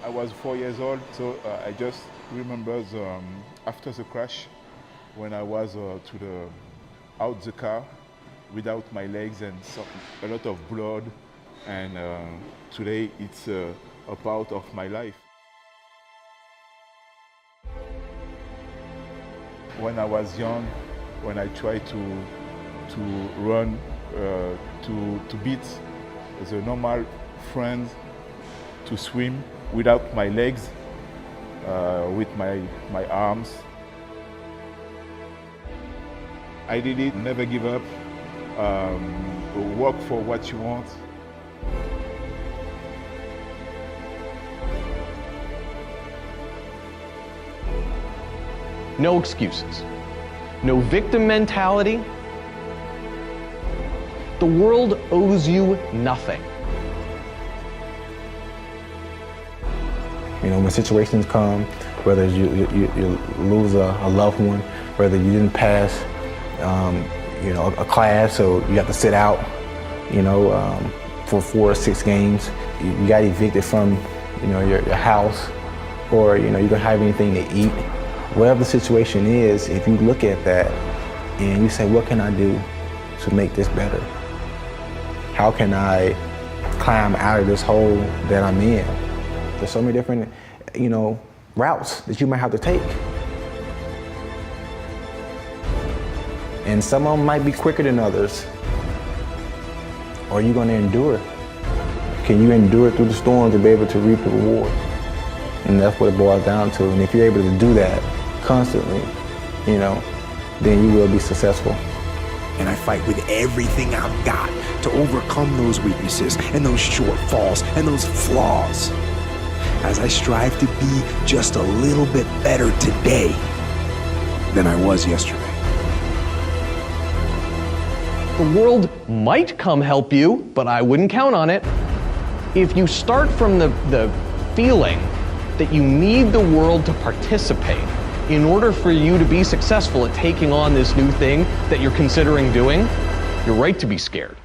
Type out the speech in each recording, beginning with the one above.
I was 4 years old, so I just remember after the crash, when I was out the car without my legs and a lot of blood, and today it's a part of my life. When I was young, when I tried to run, to beat the normal friends, to swim without my legs, with my arms. I did it, never give up, work for what you want. No excuses. No victim mentality. The world owes you nothing. You know, when situations come, whether you lose a loved one, whether you didn't pass, a class, so you have to sit out, for 4 or 6 games. You got evicted from, your house, or, you don't have anything to eat. Whatever the situation is, if you look at that and you say, what can I do to make this better? How can I climb out of this hole that I'm in? There's so many different, routes that you might have to take. And some of them might be quicker than others. Or are you going to endure? Can you endure through the storm to be able to reap the reward? And that's what it boils down to. And if you're able to do that constantly, then you will be successful. And I fight with everything I've got to overcome those weaknesses and those shortfalls and those flaws, as I strive to be just a little bit better today than I was yesterday. The world might come help you, but I wouldn't count on it. If you start from the feeling that you need the world to participate in order for you to be successful at taking on this new thing that you're considering doing, you're right to be scared.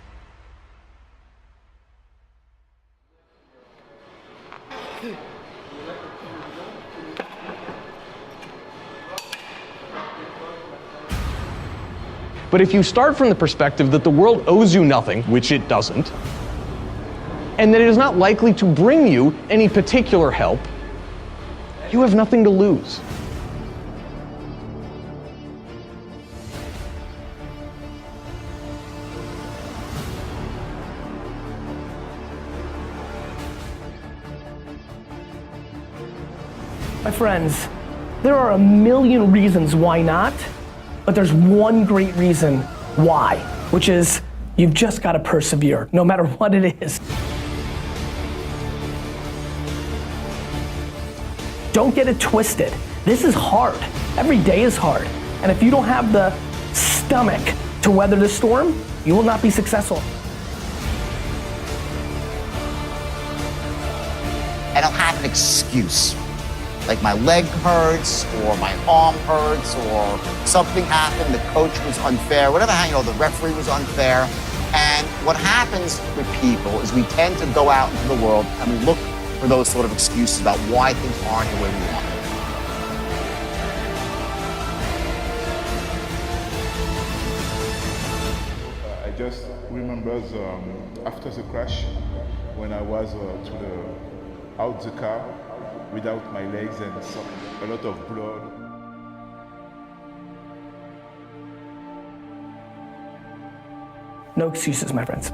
But if you start from the perspective that the world owes you nothing, which it doesn't, and that it is not likely to bring you any particular help, you have nothing to lose. My friends, there are a million reasons why not, but there's one great reason why, which is you've just got to persevere, no matter what it is. Don't get it twisted. This is hard. Every day is hard. And if you don't have the stomach to weather the storm, you will not be successful. I don't have an excuse. Like my leg hurts, or my arm hurts, or something happened, the coach was unfair, whatever, the referee was unfair. And what happens with people is we tend to go out into the world and we look for those sort of excuses about why things aren't the way we want them. I just remember after the crash, when I was out the car without my legs and a lot of blood. No excuses, my friends.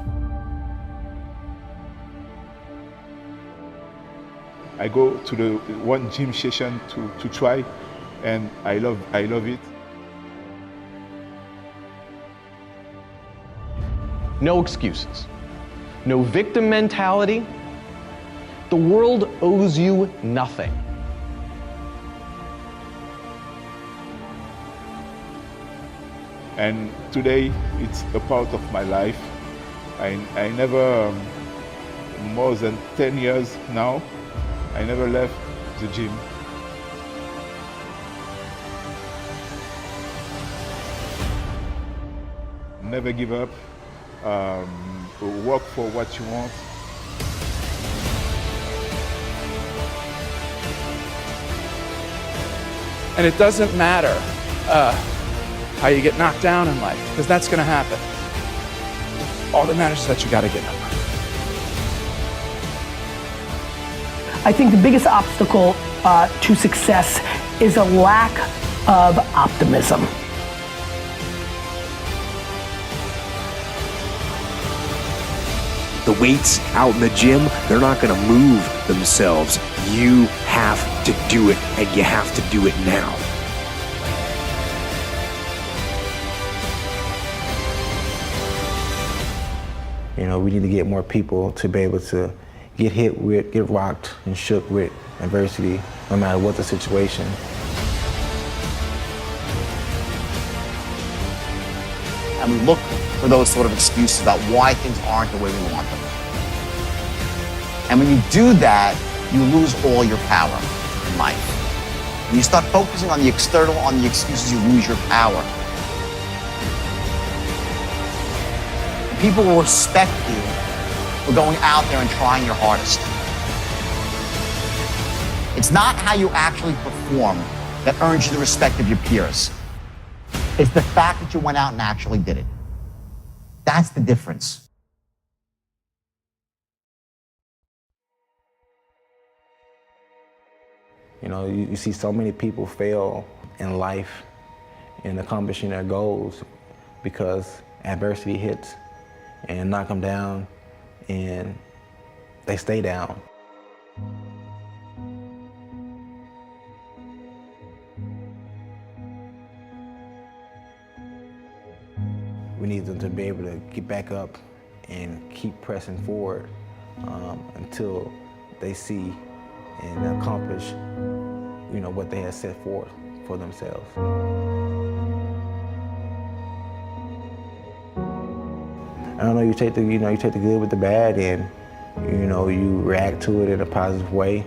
I go to the one gym session to try, and I love it. No excuses. No victim mentality. The world owes you nothing. And today, it's a part of my life. I never, more than 10 years now, I never left the gym. Never give up, work for what you want. And it doesn't matter how you get knocked down in life, because that's going to happen. All that matters is that you got to get up. I think the biggest obstacle to success is a lack of optimism. The weights out in the gym, they're not going to move themselves. You have to do it, and you have to do it now. You know, we need to get more people to be able to get hit with, get rocked and shook with adversity, no matter what the situation. And we look for those sort of excuses about why things aren't the way we want them. And when you do that, you lose all your power in life. When you start focusing on the external, on the excuses, you lose your power. People will respect you for going out there and trying your hardest. It's not how you actually perform that earns you the respect of your peers. It's the fact that you went out and actually did it. That's the difference. You know, you see so many people fail in life in accomplishing their goals because adversity hits and knock them down, and they stay down. We need them to be able to get back up and keep pressing forward until they see and accomplish, you know, what they have set forth for themselves. I don't know, you take the good with the bad, and you know, you react to it in a positive way.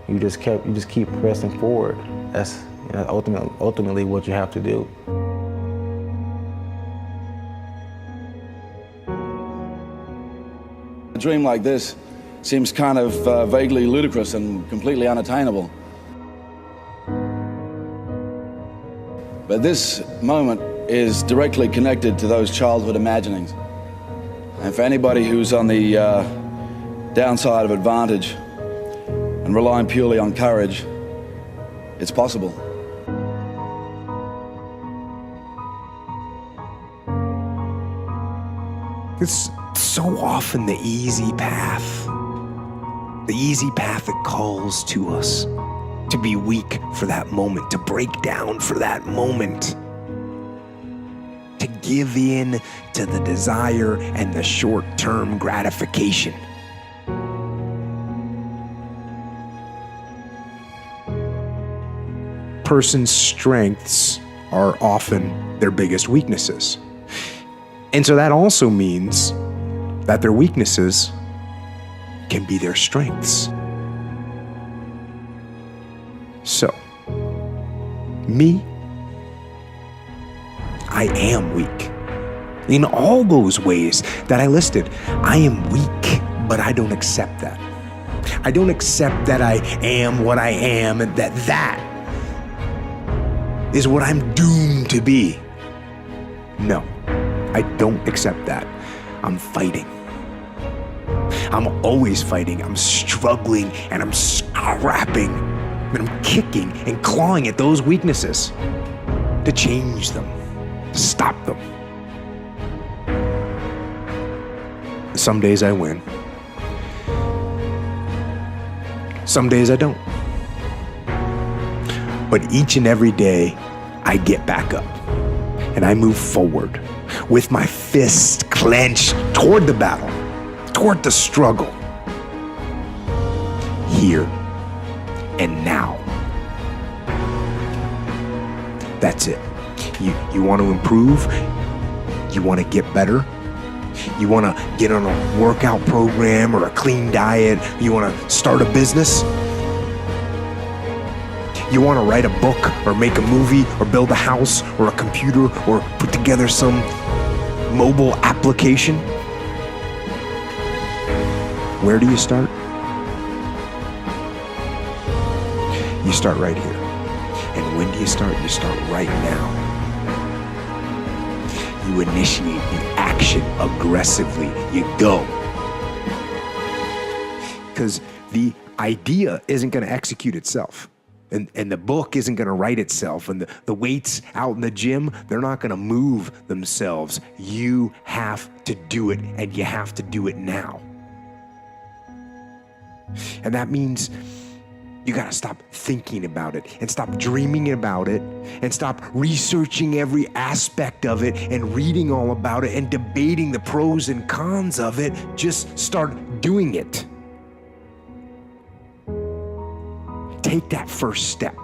You just keep pressing forward. That's, you know, ultimately what you have to do. A dream like this seems kind of vaguely ludicrous and completely unattainable. But this moment is directly connected to those childhood imaginings. And for anybody who's on the downside of advantage and relying purely on courage, it's possible. It's so often the easy path that calls to us, to be weak for that moment, to break down for that moment, to give in to the desire and the short-term gratification. Person's strengths are often their biggest weaknesses. And so that also means that their weaknesses can be their strengths. So, me, I am weak. In all those ways that I listed, I am weak, but I don't accept that. I don't accept that I am what I am and that is what I'm doomed to be. No, I don't accept that. I'm fighting. I'm always fighting. I'm struggling and I'm scrapping and I'm kicking and clawing at those weaknesses to change them, to stop them. Some days I win. Some days I don't. But each and every day, I get back up and I move forward with my fists clenched toward the battle, toward the struggle. Here and now. That's it. You want to improve? You want to get better? You want to get on a workout program or a clean diet? You want to start a business? You want to write a book or make a movie or build a house or a computer or put together some mobile application? Where do you start? You start right here. And when do you start? You start right now. You initiate the action aggressively. You go. Because the idea isn't going to execute itself. And the book isn't going to write itself. And the weights out in the gym, they're not going to move themselves. You have to do it, and you have to do it now. And that means you got to stop thinking about it and stop dreaming about it and stop researching every aspect of it and reading all about it and debating the pros and cons of it. Just start doing it. Take that first step.